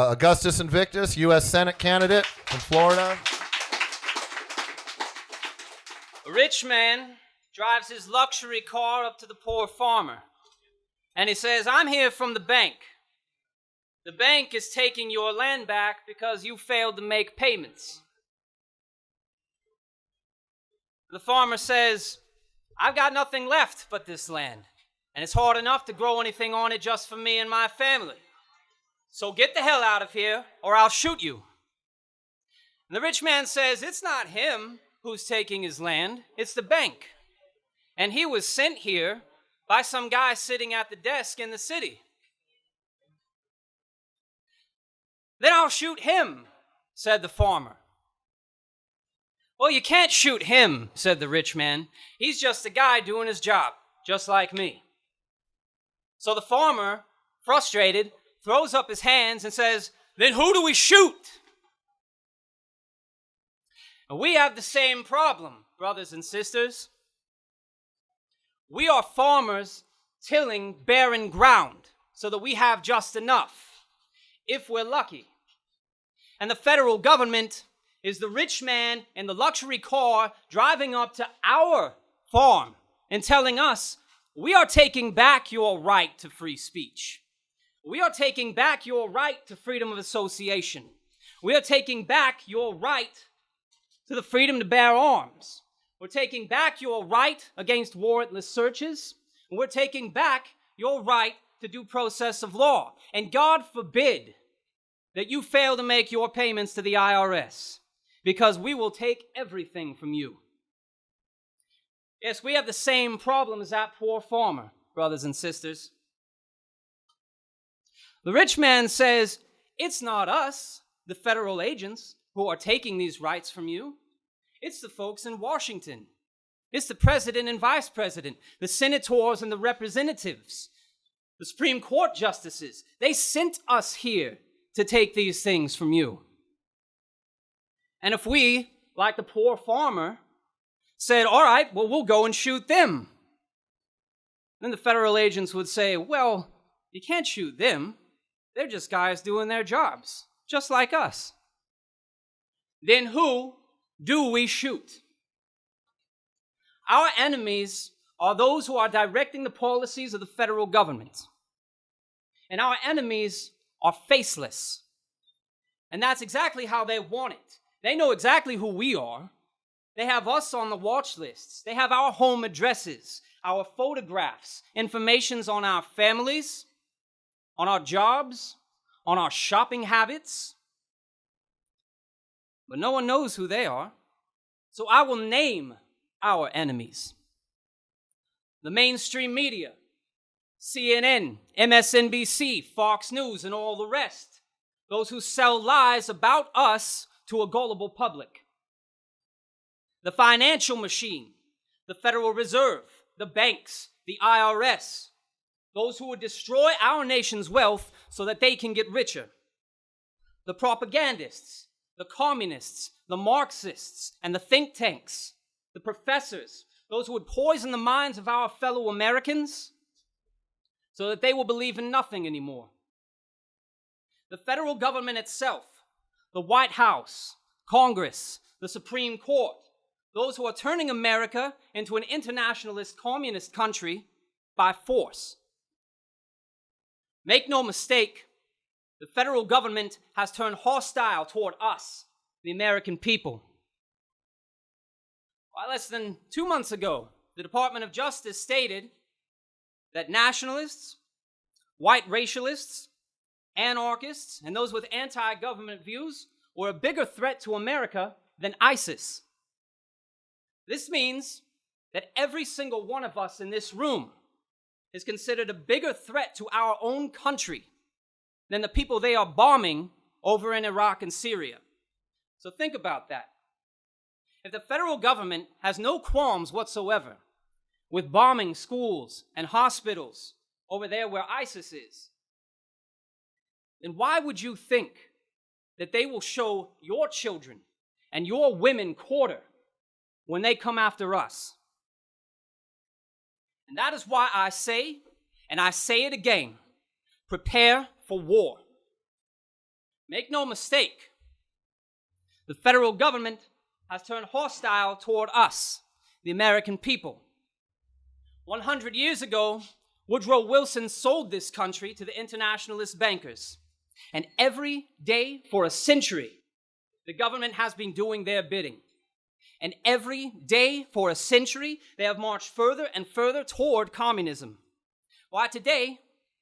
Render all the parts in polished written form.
Augustus Invictus, U.S. Senate candidate from Florida. A rich man drives his luxury car up to the poor farmer, and he says, "I'm here from the bank. The bank is taking your land back because you failed to make payments." The farmer says, "I've got nothing left but this land, and it's hard enough to grow anything on it just for me and my family. So get the hell out of here, or I'll shoot you." And the rich man says, "It's not him who's taking his land, it's the bank. And he was sent here by some guy sitting at the desk in the city." "Then I'll shoot him," said the farmer. "Well, you can't shoot him," said the rich man. "He's just a guy doing his job, just like me." So the farmer, frustrated, throws up his hands and says, "Then who do we shoot?" And we have the same problem, brothers and sisters. We are farmers tilling barren ground so that we have just enough, if we're lucky. And the federal government is the rich man in the luxury car driving up to our farm and telling us, "We are taking back your right to free speech. We are taking back your right to freedom of association. We are taking back your right to the freedom to bear arms. We're taking back your right against warrantless searches. And we're taking back your right to due process of law. And God forbid that you fail to make your payments to the IRS, because we will take everything from you." Yes, we have the same problem as that poor farmer, brothers and sisters. The rich man says, "It's not us, the federal agents, who are taking these rights from you. It's the folks in Washington. It's the president and vice president, the senators and the representatives, the Supreme Court justices. They sent us here to take these things from you." And if we, like the poor farmer, said, "All right, well, we'll go and shoot them," then the federal agents would say, "Well, you can't shoot them. They're just guys doing their jobs, just like us." Then who do we shoot? Our enemies are those who are directing the policies of the federal government. And our enemies are faceless. And that's exactly how they want it. They know exactly who we are. They have us on the watch lists. They have our home addresses, our photographs, informations on our families, on our jobs, on our shopping habits. But no one knows who they are. So I will name our enemies. The mainstream media, CNN, MSNBC, Fox News, and all the rest. Those who sell lies about us to a gullible public. The financial machine, the Federal Reserve, the banks, the IRS. Those who would destroy our nation's wealth so that they can get richer. The propagandists, the communists, the Marxists, and the think tanks. The professors, those who would poison the minds of our fellow Americans so that they will believe in nothing anymore. The federal government itself, the White House, Congress, the Supreme Court, those who are turning America into an internationalist communist country by force. Make no mistake, the federal government has turned hostile toward us, the American people. Well, less than 2 months ago, the Department of Justice stated that nationalists, white racialists, anarchists, and those with anti-government views were a bigger threat to America than ISIS. This means that every single one of us in this room is considered a bigger threat to our own country than the people they are bombing over in Iraq and Syria. So think about that. If the federal government has no qualms whatsoever with bombing schools and hospitals over there where ISIS is, then why would you think that they will show your children and your women quarter when they come after us? And that is why I say, and I say it again, prepare for war. Make no mistake, the federal government has turned hostile toward us, the American people. 100 years ago, Woodrow Wilson sold this country to the internationalist bankers. And every day for a century, the government has been doing their bidding. And every day for a century, they have marched further and further toward communism. Why today,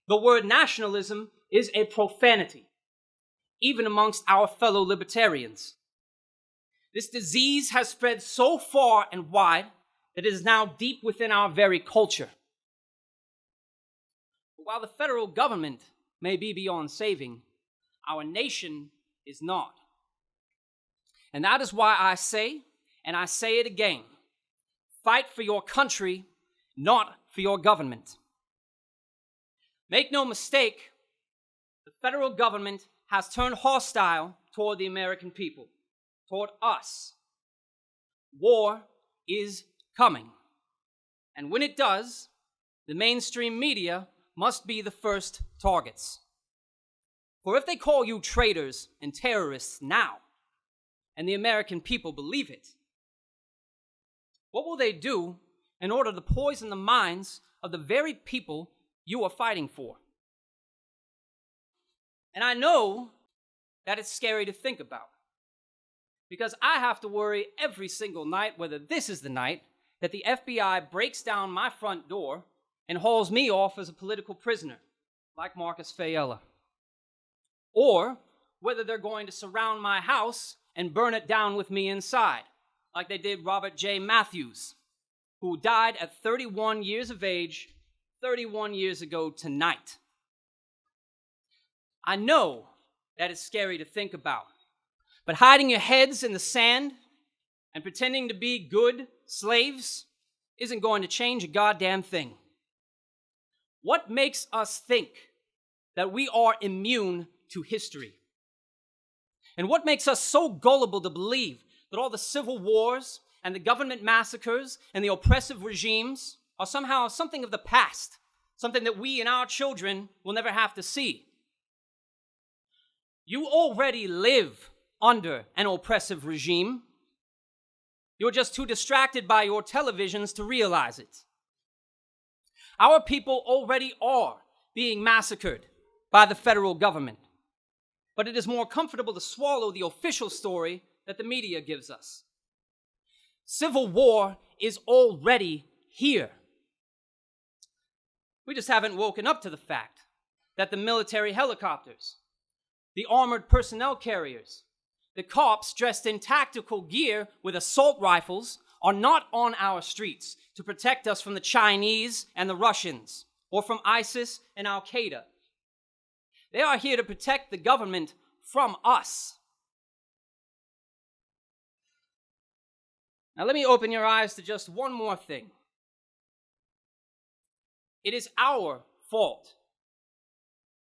the word nationalism is a profanity, even amongst our fellow libertarians. This disease has spread so far and wide that it is now deep within our very culture. But while the federal government may be beyond saving, our nation is not. And that is why I say, and I say it again, fight for your country, not for your government. Make no mistake, the federal government has turned hostile toward the American people, toward us. War is coming. And when it does, the mainstream media must be the first targets. For if they call you traitors and terrorists now, and the American people believe it, what will they do in order to poison the minds of the very people you are fighting for? And I know that it's scary to think about, because I have to worry every single night whether this is the night that the FBI breaks down my front door and hauls me off as a political prisoner, like Marcus Fayella. Or whether they're going to surround my house and burn it down with me inside, like they did Robert J. Matthews, who died at 31 years of age, 31 years ago tonight. I know that it's scary to think about, but hiding your heads in the sand and pretending to be good slaves isn't going to change a goddamn thing. What makes us think that we are immune to history? And what makes us so gullible to believe that all the civil wars and the government massacres and the oppressive regimes are somehow something of the past, something that we and our children will never have to see? You already live under an oppressive regime. You're just too distracted by your televisions to realize it. Our people already are being massacred by the federal government, but it is more comfortable to swallow the official story that the media gives us. Civil war is already here. We just haven't woken up to the fact that the military helicopters, the armored personnel carriers, the cops dressed in tactical gear with assault rifles are not on our streets to protect us from the Chinese and the Russians, or from ISIS and Al-Qaeda. They are here to protect the government from us. Now let me open your eyes to just one more thing. It is our fault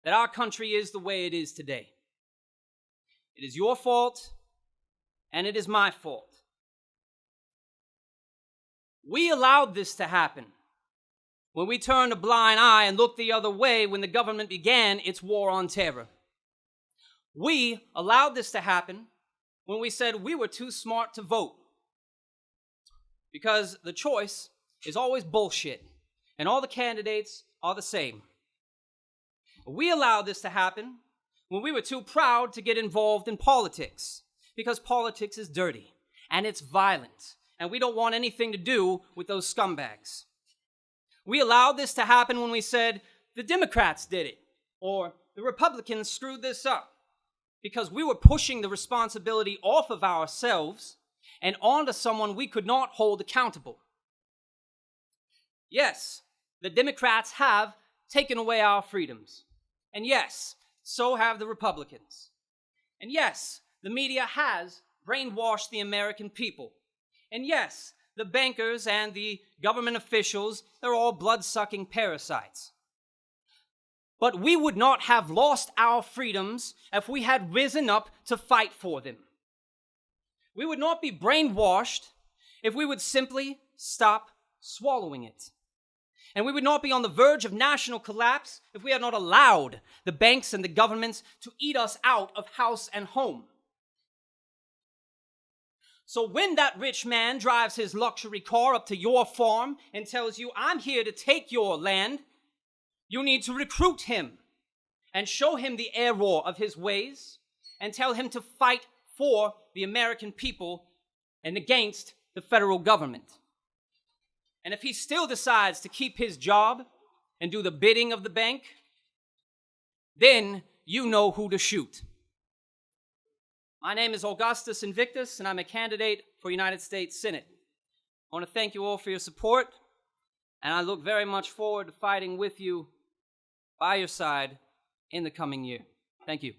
that our country is the way it is today. It is your fault, and it is my fault. We allowed this to happen when we turned a blind eye and looked the other way when the government began its war on terror. We allowed this to happen when we said we were too smart to vote, because the choice is always bullshit, and all the candidates are the same. We allowed this to happen when we were too proud to get involved in politics, because politics is dirty, and it's violent, and we don't want anything to do with those scumbags. We allowed this to happen when we said, the Democrats did it, or the Republicans screwed this up, because we were pushing the responsibility off of ourselves and onto someone we could not hold accountable. Yes, the Democrats have taken away our freedoms, and yes, so have the Republicans. And yes, the media has brainwashed the American people. And yes, the bankers and the government officials, they're all blood-sucking parasites. But we would not have lost our freedoms if we had risen up to fight for them. We would not be brainwashed if we would simply stop swallowing it. And we would not be on the verge of national collapse if we had not allowed the banks and the governments to eat us out of house and home. So when that rich man drives his luxury car up to your farm and tells you, I'm here to take your land, you need to recruit him and show him the error of his ways and tell him to fight for the American people and against the federal government. And if he still decides to keep his job and do the bidding of the bank, then you know who to shoot. My name is Augustus Invictus, and I'm a candidate for United States Senate. I want to thank you all for your support, and I look very much forward to fighting with you by your side in the coming year. Thank you.